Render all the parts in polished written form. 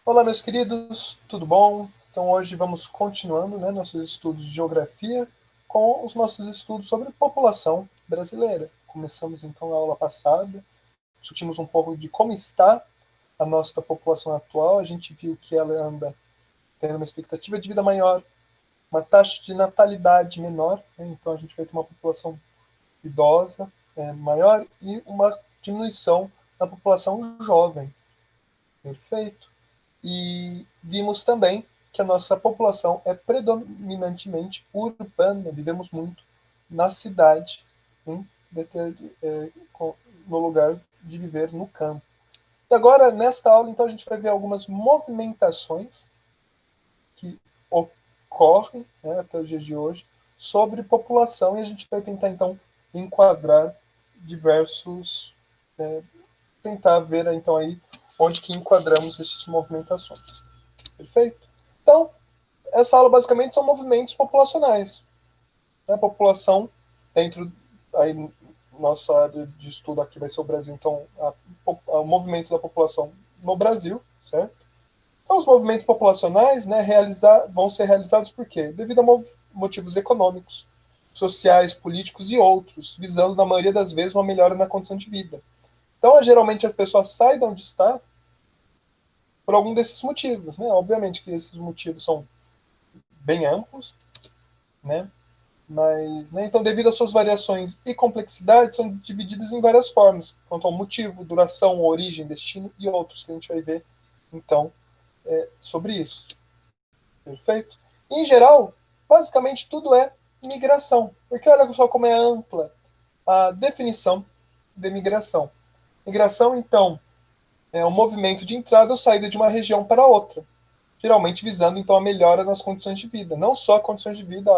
Olá, meus queridos, tudo bom? Então, hoje vamos continuando, né, nossos estudos de geografia com os nossos estudos sobre população brasileira. Começamos, então, na aula passada, discutimos um pouco de como está a nossa população atual. A gente viu que ela anda tendo uma expectativa de vida maior, uma taxa de natalidade menor, né? Então a gente vai ter uma população idosa maior e uma diminuição da população jovem. Perfeito. E vimos também que a nossa população é predominantemente urbana, vivemos muito na cidade, em no lugar de viver no campo. E agora, nesta aula, então, a gente vai ver algumas movimentações que ocorrem, né, até os dias de hoje sobre população, e a gente vai tentar, então, enquadrar diversos... tentar ver, então, aí onde que enquadramos essas movimentações. Perfeito? Então, essa aula basicamente são movimentos populacionais. Né? A população dentro aí nossa área de estudo aqui vai ser o Brasil, então o movimento da população no Brasil, certo? Então os movimentos populacionais, né, vão ser realizados por quê? Devido a motivos econômicos, sociais, políticos e outros, visando na maioria das vezes uma melhora na condição de vida. Então, geralmente a pessoa sai de onde está por algum desses motivos, né? Obviamente que esses motivos são bem amplos, né? Mas, né, então, devido às suas variações e complexidade, são divididas em várias formas, quanto ao motivo, duração, origem, destino e outros, que a gente vai ver, então, sobre isso. Perfeito? Em geral, basicamente tudo é migração, porque olha só como é ampla a definição de migração. Migração, então, é o movimento de entrada ou saída de uma região para outra, geralmente visando, então, a melhora nas condições de vida. Não só condições de vida,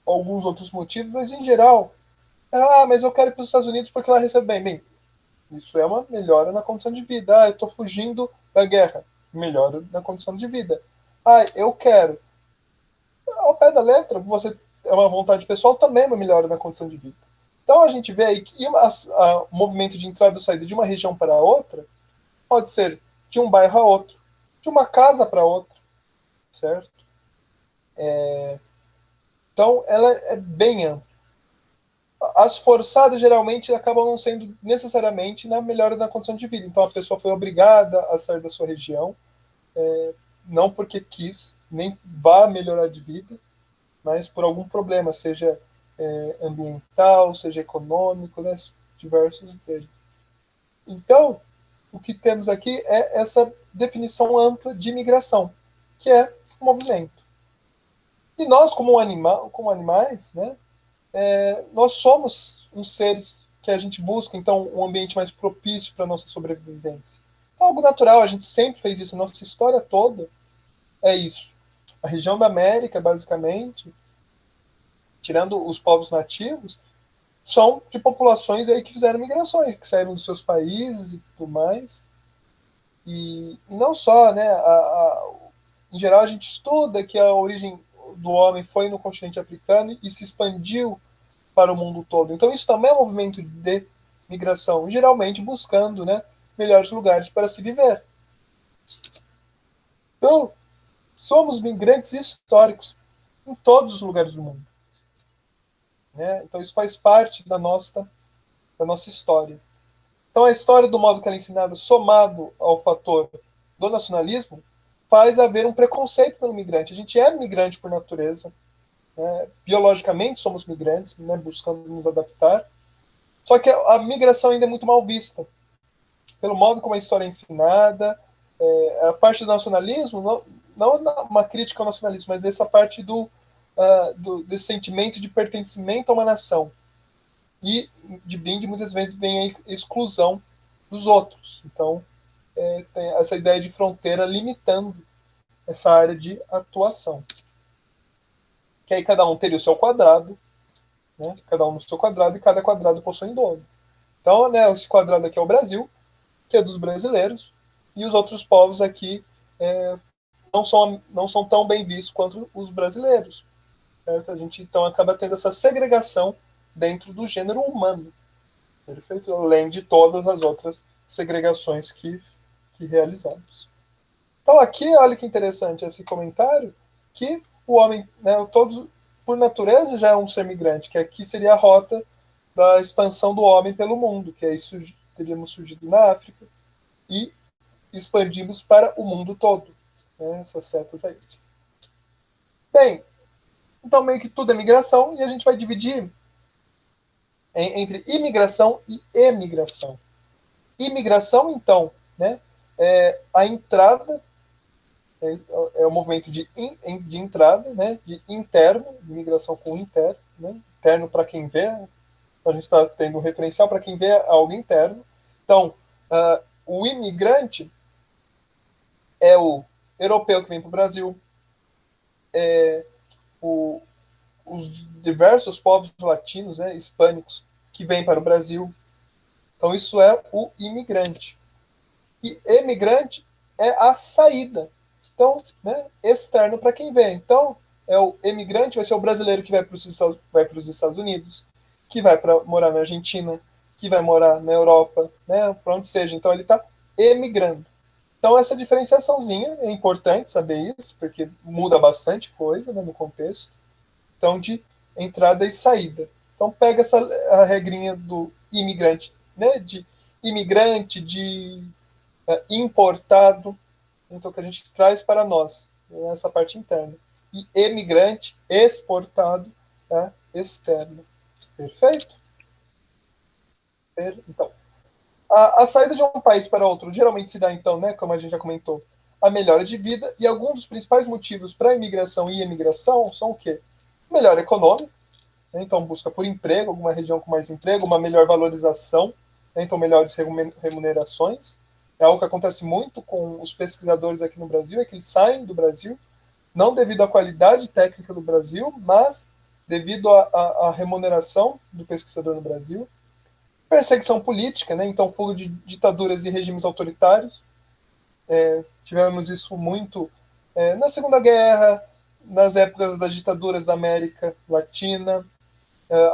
alguns outros motivos, mas em geral, mas eu quero ir para os Estados Unidos porque lá recebe bem. Bem, isso é uma melhora na condição de vida. Eu estou fugindo da guerra, melhora na condição de vida. Eu quero. Ao pé da letra, você é uma vontade pessoal, também é uma melhora na condição de vida. Então a gente vê aí que o movimento de entrada e saída de uma região para outra pode ser de um bairro a outro, de uma casa para outra, certo? Então ela é bem ampla. As forçadas geralmente acabam não sendo necessariamente na melhora da condição de vida. Então a pessoa foi obrigada a sair da sua região, não porque quis, nem vá melhorar de vida, mas por algum problema, seja ambiental, seja econômico, né, diversos deles. Então, o que temos aqui é essa definição ampla de migração, que é o movimento. E nós, como animais, né, nós somos uns seres que a gente busca, então, um ambiente mais propício para a nossa sobrevivência. É algo natural, a gente sempre fez isso, a nossa história toda é isso. A região da América, basicamente, tirando os povos nativos, são de populações aí que fizeram migrações, que saíram dos seus países e tudo mais. E não só, né? Em geral, a gente estuda que a origem do homem foi no continente africano e se expandiu para o mundo todo. Então, isso também é um movimento de migração, geralmente buscando, né, melhores lugares para se viver. Então, somos migrantes históricos em todos os lugares do mundo. Né? Então, isso faz parte da nossa história. Então, a história, do modo que ela é ensinada, somado ao fator do nacionalismo, faz haver um preconceito pelo migrante. A gente é migrante por natureza, né? Biologicamente somos migrantes, né, buscando nos adaptar. Só que a migração ainda é muito mal vista, pelo modo como a história é ensinada, a parte do nacionalismo, não uma crítica ao nacionalismo, mas essa parte desse sentimento de pertencimento a uma nação. E de brinde, muitas vezes, vem a exclusão dos outros. Então, tem essa ideia de fronteira limitando essa área de atuação. Que aí cada um teria o seu quadrado, né? Cada um no seu quadrado, e cada quadrado possui um dono. Então, né, esse quadrado aqui é o Brasil, que é dos brasileiros, e os outros povos aqui não são tão bem vistos quanto os brasileiros. Certo? A gente então acaba tendo essa segregação dentro do gênero humano, perfeito? Além de todas as outras segregações que que realizamos. Então aqui, olha que interessante esse comentário, que o homem, né, todos, por natureza, já é um ser migrante, que aqui seria a rota da expansão do homem pelo mundo, que aí teríamos surgido na África e expandimos para o mundo todo, né, essas setas aí. Bem, então meio que tudo é migração e a gente vai dividir entre imigração e emigração. Imigração, então, né, é a entrada, é o movimento de entrada, né, de interno, de migração com interno, né, interno para quem vê, a gente está tendo um referencial para quem vê algo interno. Então, o imigrante é o europeu que vem para o Brasil, os diversos povos latinos, né, hispânicos, que vêm para o Brasil. Então, isso é o imigrante. E emigrante é a saída. Então, né, externo para quem vem. Então, é o emigrante, vai ser o brasileiro que vai para os Estados Unidos, que vai para morar na Argentina, que vai morar na Europa, né, para onde seja. Então, ele está emigrando. Então, essa diferenciaçãozinha é importante saber isso, porque muda bastante coisa, né, no contexto. Então, de entrada e saída. Então, pega a regrinha do imigrante, né, de imigrante, de importado, então que a gente traz para nós, essa parte interna. E emigrante, exportado, externo. Perfeito? Então, a saída de um país para outro geralmente se dá, então, né, como a gente já comentou, a melhora de vida, e alguns dos principais motivos para a imigração e emigração são o quê? Melhora econômica, né, então busca por emprego, alguma região com mais emprego, uma melhor valorização, né, então melhores remunerações. É algo que acontece muito com os pesquisadores aqui no Brasil, é que eles saem do Brasil, não devido à qualidade técnica do Brasil, mas devido à remuneração do pesquisador no Brasil. Perseguição política, né? Então fuga de ditaduras e regimes autoritários. Tivemos isso muito na Segunda Guerra, nas épocas das ditaduras da América Latina.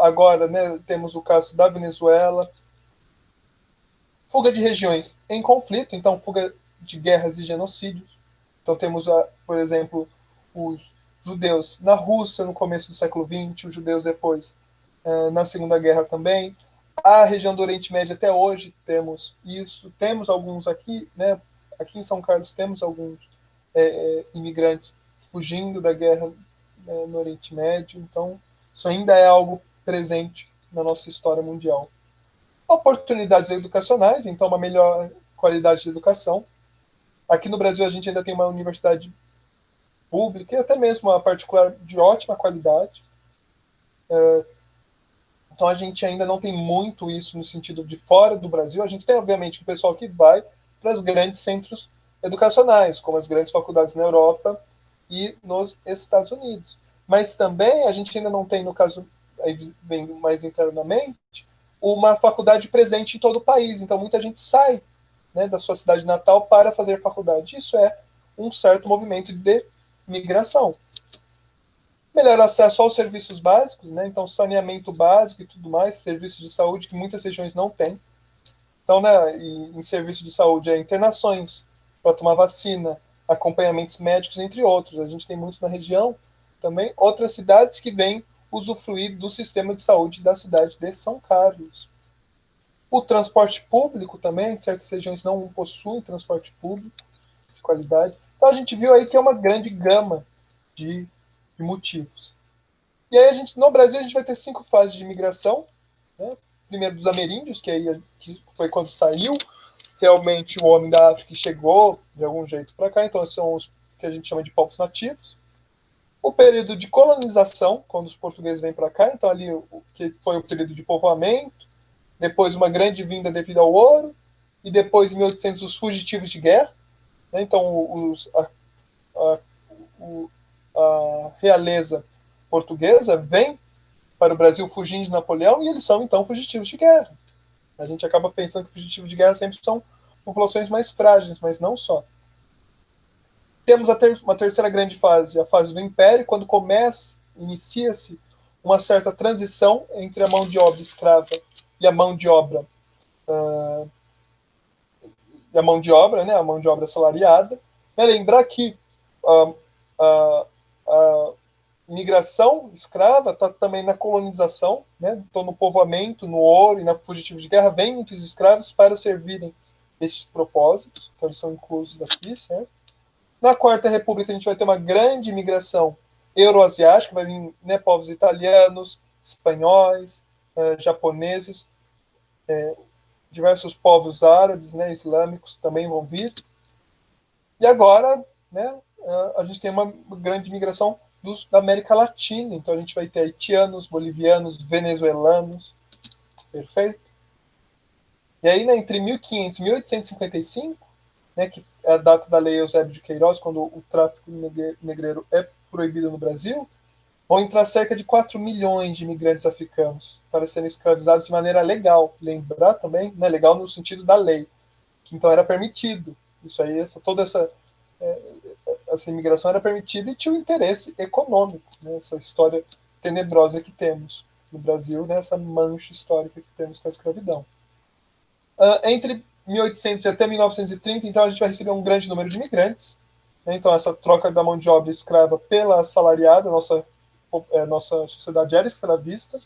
Agora, né, temos o caso da Venezuela. Fuga de regiões em conflito, então fuga de guerras e genocídios. Então temos, por exemplo, os judeus na Rússia no começo do século XX, os judeus depois na Segunda Guerra também. A região do Oriente Médio até hoje temos isso. Temos alguns aqui, né? Aqui em São Carlos temos alguns imigrantes fugindo da guerra no Oriente Médio. Então isso ainda é algo presente na nossa história mundial. Oportunidades educacionais, então uma melhor qualidade de educação. Aqui no Brasil a gente ainda tem uma universidade pública e até mesmo uma particular de ótima qualidade. Então a gente ainda não tem muito isso no sentido de fora do Brasil. A gente tem, obviamente, o pessoal que vai para os grandes centros educacionais, como as grandes faculdades na Europa e nos Estados Unidos. Mas também a gente ainda não tem, no caso, aí vendo mais internamente, uma faculdade presente em todo o país. Então muita gente sai, né, da sua cidade natal para fazer faculdade. Isso é um certo movimento de migração. Melhor acesso aos serviços básicos, né? Então saneamento básico e tudo mais, serviços de saúde que muitas regiões não têm. Então, né, em serviço de saúde é internações para tomar vacina, acompanhamentos médicos, entre outros. A gente tem muito na região também. Outras cidades que vêm usufruir do sistema de saúde da cidade de São Carlos. O transporte público também, certas regiões não possuem transporte público de qualidade. Então a gente viu aí que é uma grande gama de motivos. E aí no Brasil a gente vai ter 5 fases de imigração, né? Primeiro dos ameríndios, que foi quando saiu realmente o homem da África e chegou de algum jeito para cá, então são os que a gente chama de povos nativos. O período de colonização, quando os portugueses vêm para cá, então ali que foi o período de povoamento, depois uma grande vinda devido ao ouro, e depois em 1800 os fugitivos de guerra, né? Então a realeza portuguesa vem para o Brasil fugindo de Napoleão e eles são então fugitivos de guerra. A gente acaba pensando que fugitivos de guerra sempre são populações mais frágeis, mas não só. Temos uma terceira grande fase, a fase do Império, quando inicia-se uma certa transição entre a mão de obra escrava e a mão de obra a mão de obra, né, a mão de obra assalariada. Lembrar que a migração escrava está também na colonização, né? Então no povoamento, no ouro e na fugitiva de guerra, vem muitos escravos para servirem estes propósitos, então eles são inclusos aqui, certo? Na Quarta República a gente vai ter uma grande migração euroasiática, vai vir, né, povos italianos, espanhóis, japoneses, diversos povos árabes, né, islâmicos também vão vir. E agora, né, a gente tem uma grande migração da América Latina. Então a gente vai ter haitianos, bolivianos, venezuelanos. Perfeito? E aí, né, entre 1500 e 1855, né, que é a data da Lei Eusébio de Queiroz, quando o tráfico negreiro é proibido no Brasil, vão entrar cerca de 4 milhões de imigrantes africanos para serem escravizados de maneira legal. Lembrar também, né, legal no sentido da lei, que então era permitido. Isso aí, toda essa imigração era permitida e tinha um interesse econômico, né, essa história tenebrosa que temos no Brasil, né, essa mancha histórica que temos com a escravidão. Entre 1800 e até 1930, então, a gente vai receber um grande número de imigrantes, né, então essa troca da mão de obra escrava pela assalariada, nossa sociedade era escravista,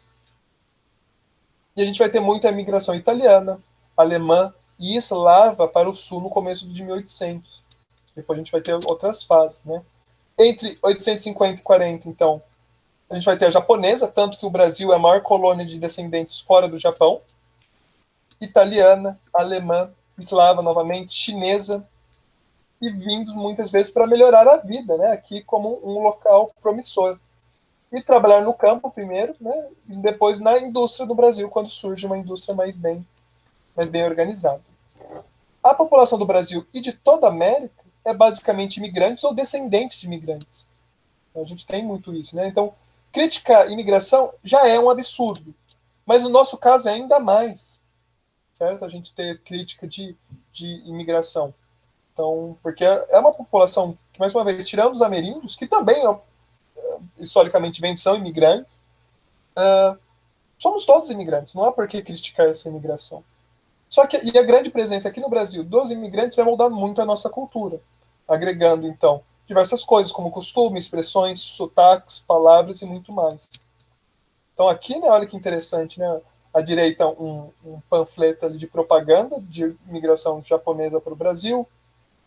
e a gente vai ter muita imigração italiana, alemã e eslava para o sul no começo de 1800. Depois a gente vai ter outras fases, né? Entre 850 e 40, então, a gente vai ter a japonesa, tanto que o Brasil é a maior colônia de descendentes fora do Japão, italiana, alemã, eslava novamente, chinesa, e vindos muitas vezes para melhorar a vida, né? Aqui como um local promissor. E trabalhar no campo primeiro, né? E depois na indústria do Brasil, quando surge uma indústria mais bem organizada. A população do Brasil e de toda a América é basicamente imigrantes ou descendentes de imigrantes. A gente tem muito isso, né? Então, criticar imigração já é um absurdo. Mas no nosso caso é ainda mais, certo? A gente ter crítica de imigração. Então, porque é uma população, mais uma vez, tirando os ameríndios, que também historicamente são imigrantes, somos todos imigrantes, não há por que criticar essa imigração. Só que e a grande presença aqui no Brasil dos imigrantes vai mudar muito a nossa cultura, agregando, então, diversas coisas, como costumes, expressões, sotaques, palavras e muito mais. Então aqui, né, olha que interessante, né? À direita, um panfleto ali de propaganda de imigração japonesa para o Brasil,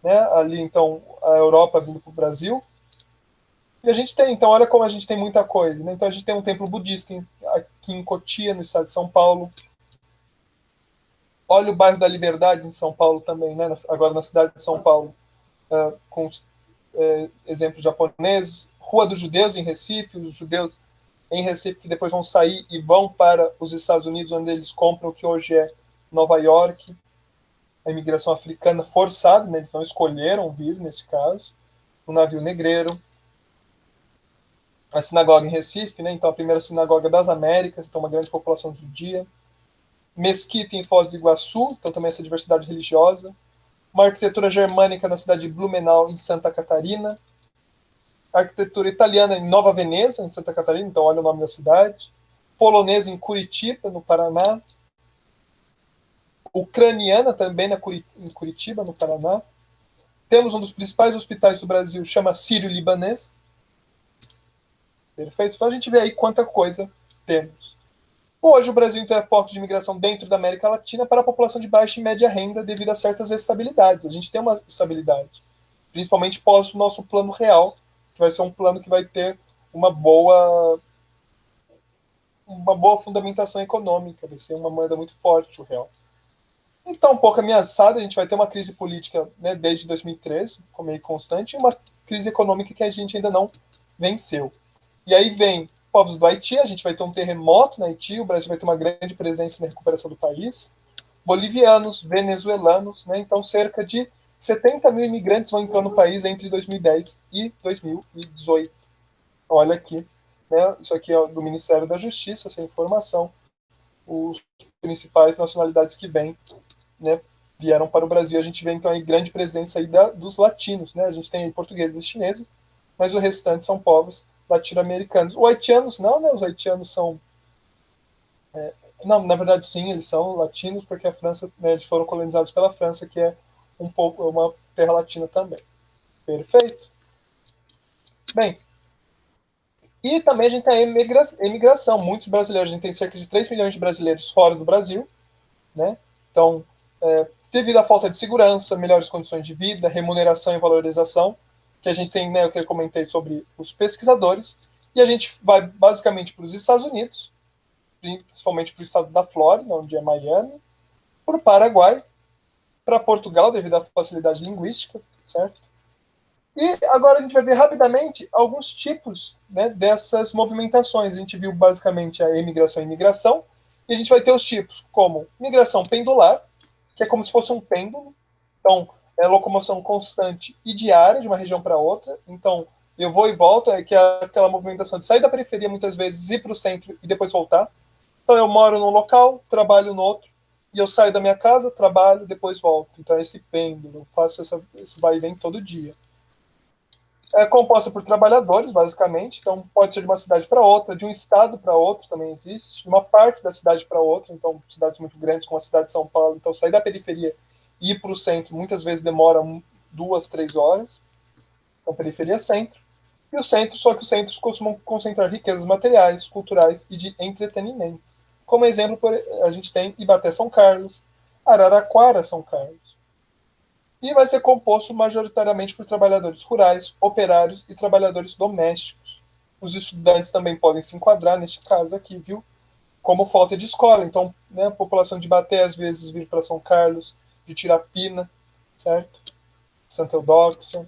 né? Ali, então, a Europa vindo para o Brasil. E a gente tem, então, olha como a gente tem muita coisa, né? Então a gente tem um templo budista aqui em Cotia, no estado de São Paulo. Olha o bairro da Liberdade em São Paulo também, né? Agora na cidade de São Paulo, com exemplos japoneses. Rua dos Judeus em Recife, os judeus em Recife que depois vão sair e vão para os Estados Unidos, onde eles compram o que hoje é Nova York. A imigração africana forçada, né? Eles não escolheram vir, nesse caso. O navio negreiro. A sinagoga em Recife, né? Então a primeira sinagoga das Américas, então uma grande população judia. Mesquita em Foz do Iguaçu, então também essa diversidade religiosa. Uma arquitetura germânica na cidade de Blumenau, em Santa Catarina. A arquitetura italiana em Nova Veneza, em Santa Catarina, então olha o nome da cidade. Polonesa em Curitiba, no Paraná. Ucraniana também em Curitiba, no Paraná. Temos um dos principais hospitais do Brasil, chama Sírio-Libanês. Perfeito? Então a gente vê aí quanta coisa temos. Hoje o Brasil então é foco de imigração dentro da América Latina para a população de baixa e média renda devido a certas estabilidades. A gente tem uma estabilidade, principalmente pós o nosso plano real, que vai ser um plano que vai ter uma boa fundamentação econômica, vai ser uma moeda muito forte o real. Então, um pouco ameaçada, a gente vai ter uma crise política, né, desde 2013, como meio constante, e uma crise econômica que a gente ainda não venceu. E aí vem povos do Haiti, a gente vai ter um terremoto no Haiti, o Brasil vai ter uma grande presença na recuperação do país. Bolivianos, venezuelanos, né, então cerca de 70 mil imigrantes vão entrar no país entre 2010 e 2018. Olha aqui, né, isso aqui é do Ministério da Justiça, essa informação. Os principais nacionalidades que vêm, né, vieram para o Brasil. A gente vê então aí grande presença aí dos latinos, né? A gente tem aí portugueses e chineses, mas o restante são povos latino-americanos. Os haitianos não, né? Os haitianos são não, na verdade sim, eles são latinos porque a França, né, eles foram colonizados pela França, que é um pouco uma terra latina também. Perfeito? Bem, e também a gente tem a imigração. Muitos brasileiros, a gente tem cerca de 3 milhões de brasileiros fora do Brasil, né? Então, devido à falta de segurança, melhores condições de vida, remuneração e valorização, que a gente tem, né, o que eu comentei sobre os pesquisadores, e a gente vai basicamente para os Estados Unidos, principalmente para o estado da Flórida, onde é Miami, para o Paraguai, para Portugal, devido à facilidade linguística, certo? E agora a gente vai ver rapidamente alguns tipos, né, dessas movimentações. A gente viu basicamente a emigração e imigração, e a gente vai ter os tipos como migração pendular, que é como se fosse um pêndulo. Então, é locomoção constante e diária de uma região para outra. Então, eu vou e volto, que é aquela movimentação de sair da periferia muitas vezes, ir para o centro e depois voltar. Então, eu moro num local, trabalho no outro, e eu saio da minha casa, trabalho, depois volto. Então, é esse pêndulo, eu faço esse vai e vem todo dia. É composta por trabalhadores, basicamente, então pode ser de uma cidade para outra, de um estado para outro também existe, de uma parte da cidade para outra, então cidades muito grandes como a cidade de São Paulo, então sair da periferia e ir para o centro muitas vezes demora 2, 3 horas, então periferia centro, e o centro, só que os centros costumam concentrar riquezas materiais, culturais e de entretenimento. Como exemplo, a gente tem Ibaté São Carlos, Araraquara São Carlos. E vai ser composto majoritariamente por trabalhadores rurais, operários e trabalhadores domésticos. Os estudantes também podem se enquadrar neste caso aqui, viu? Como falta de escola. Então, né, a população de Baté às vezes vir para São Carlos, de Tirapina, certo? Santa Eudóxia.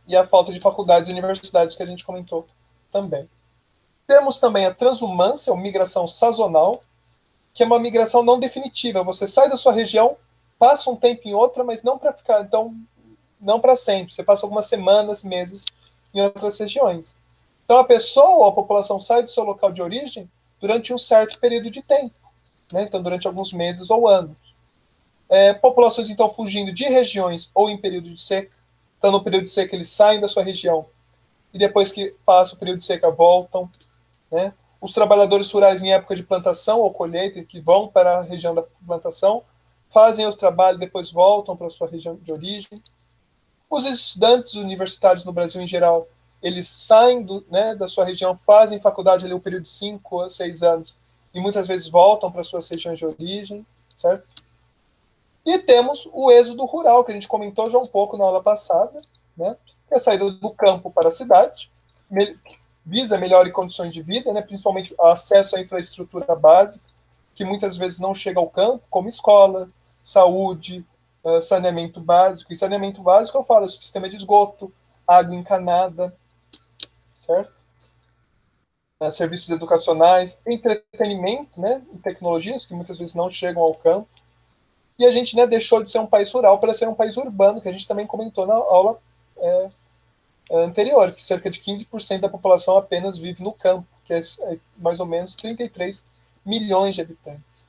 E a falta de faculdades e universidades que a gente comentou também. Temos também a transumância, ou migração sazonal, que é uma migração não definitiva. Você sai da sua região, passa um tempo em outra, mas não para ficar, então, não para sempre. Você passa algumas semanas, meses em outras regiões. Então, a pessoa ou a população sai do seu local de origem durante um certo período de tempo, né? Então, durante alguns meses ou anos. Populações, então, fugindo de regiões ou em período de seca. Então, no período de seca, eles saem da sua região e depois que passa o período de seca, voltam, né? Os trabalhadores rurais em época de plantação ou colheita, que vão para a região da plantação, fazem o trabalho e depois voltam para a sua região de origem. Os estudantes universitários no Brasil, em geral, eles saem né, da sua região, fazem faculdade ali um período de 5 a 6 anos e muitas vezes voltam para suas regiões de origem, certo? E temos o êxodo rural, que a gente comentou já um pouco na aula passada, né? Que é a saída do campo para a cidade, visa melhor condições de vida, né? Principalmente acesso à infraestrutura básica, que muitas vezes não chega ao campo, como escola, saúde, saneamento básico. E saneamento básico eu falo sistema de esgoto, água encanada, certo? Serviços educacionais, entretenimento, né? E tecnologias que muitas vezes não chegam ao campo. E a gente, né, deixou de ser um país rural para ser um país urbano, que a gente também comentou na aula anterior, que cerca de 15% da população apenas vive no campo, que é mais ou menos 33 milhões de habitantes.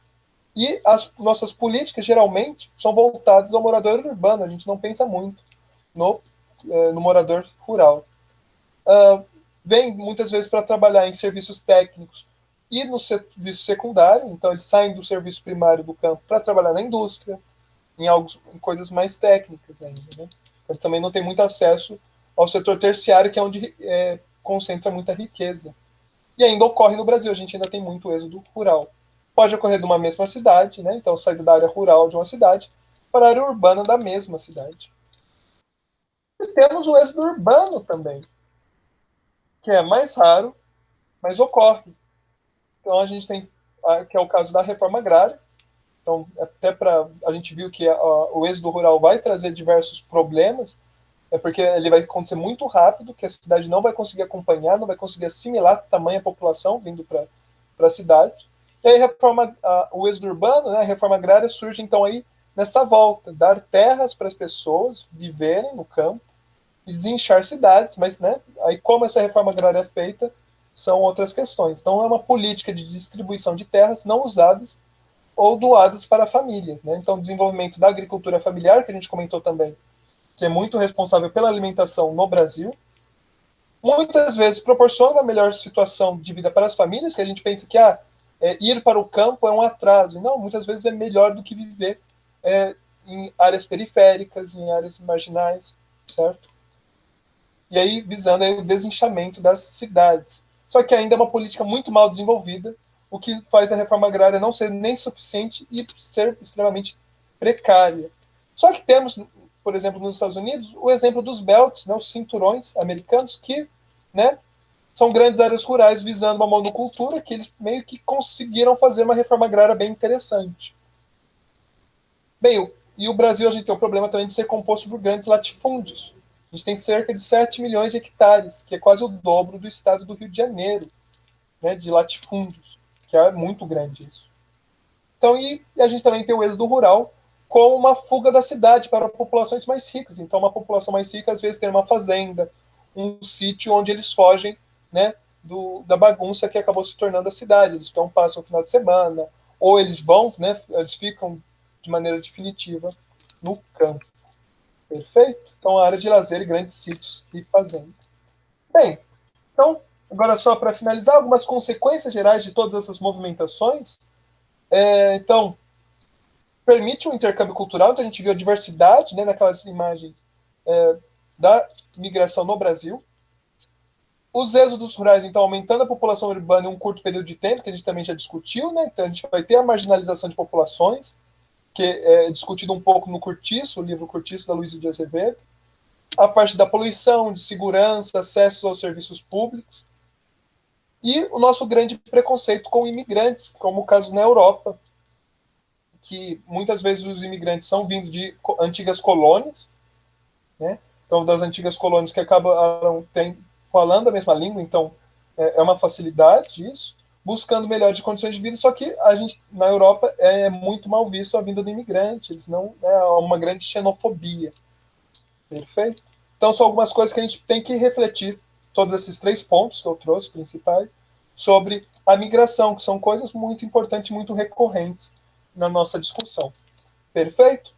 E as nossas políticas, geralmente, são voltadas ao morador urbano, a gente não pensa muito no morador rural. Vem muitas vezes para trabalhar em serviços técnicos e no serviço secundário, então eles saem do serviço primário do campo para trabalhar na indústria, em coisas mais técnicas ainda, né? Então, também não tem muito acesso ao setor terciário, que é onde concentra muita riqueza. E ainda ocorre no Brasil, a gente ainda tem muito êxodo rural. Pode ocorrer de uma mesma cidade, né? Então sair da área rural de uma cidade para a área urbana da mesma cidade. E temos o êxodo urbano também, que é mais raro, mas ocorre. Então a gente tem, que é o caso da reforma agrária. Então, até para a gente viu que o êxodo rural vai trazer diversos problemas, porque ele vai acontecer muito rápido, que a cidade não vai conseguir acompanhar, não vai conseguir assimilar tamanha população vindo para a cidade. E aí o êxodo urbano, né, a reforma agrária surge então aí nessa volta, dar terras para as pessoas viverem no campo e desinchar cidades, mas né, aí como essa reforma agrária é feita são outras questões. Então é uma política de distribuição de terras não usadas ou doadas para famílias, né? Então, o desenvolvimento da agricultura familiar, que a gente comentou também, que é muito responsável pela alimentação no Brasil, muitas vezes proporciona uma melhor situação de vida para as famílias, que a gente pensa que ir para o campo é um atraso. Não, muitas vezes é melhor do que viver em áreas periféricas, em áreas marginais, certo? E aí visando aí o desinchamen das cidades. Só que ainda é uma política muito mal desenvolvida, o que faz a reforma agrária não ser nem suficiente e ser extremamente precária. Só que temos, por exemplo, nos Estados Unidos, o exemplo dos belts, né, os cinturões americanos, que, né, são grandes áreas rurais visando uma monocultura, que eles meio que conseguiram fazer uma reforma agrária bem interessante. Bem, e o Brasil, a gente tem o problema também de ser composto por grandes latifúndios. A gente tem cerca de 7 milhões de hectares, que é quase o dobro do estado do Rio de Janeiro, né, de latifúndios, que é muito grande isso. Então, e a gente também tem o êxodo rural como uma fuga da cidade para populações mais ricas. Então, uma população mais rica, às vezes, tem uma fazenda, um sítio onde eles fogem, né, da bagunça que acabou se tornando a cidade. Eles então passam o final de semana, ou eles vão, né, eles ficam de maneira definitiva no campo. Perfeito? Então, a área de lazer e grandes sítios e fazendas. Bem, então, agora só para finalizar, algumas consequências gerais de todas essas movimentações. Então, permite um intercâmbio cultural, então a gente viu a diversidade, né, naquelas imagens da migração no Brasil. Os êxodos rurais, então, aumentando a população urbana em um curto período de tempo, que a gente também já discutiu, né? Então a gente vai ter a marginalização de populações, que é discutido um pouco no Curtiço, o livro Curtiço, da Luísa de Azevedo. A parte da poluição, de segurança, acesso aos serviços públicos. E o nosso grande preconceito com imigrantes, como o caso na Europa, que muitas vezes os imigrantes são vindos de antigas colônias, né? Então, das antigas colônias que acabaram falando a mesma língua, então é uma facilidade isso, buscando melhores condições de vida, só que a gente, na Europa, é muito mal visto a vinda do imigrante, eles não, é uma grande xenofobia. Perfeito? Então, são algumas coisas que a gente tem que refletir, todos esses 3 pontos que eu trouxe, principais, sobre a migração, que são coisas muito importantes, muito recorrentes na nossa discussão. Perfeito?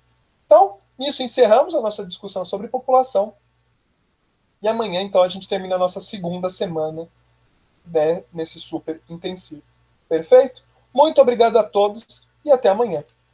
Então, nisso encerramos a nossa discussão sobre população. E amanhã, então, a gente termina a nossa segunda semana, né, nesse super intensivo. Perfeito? Muito obrigado a todos e até amanhã.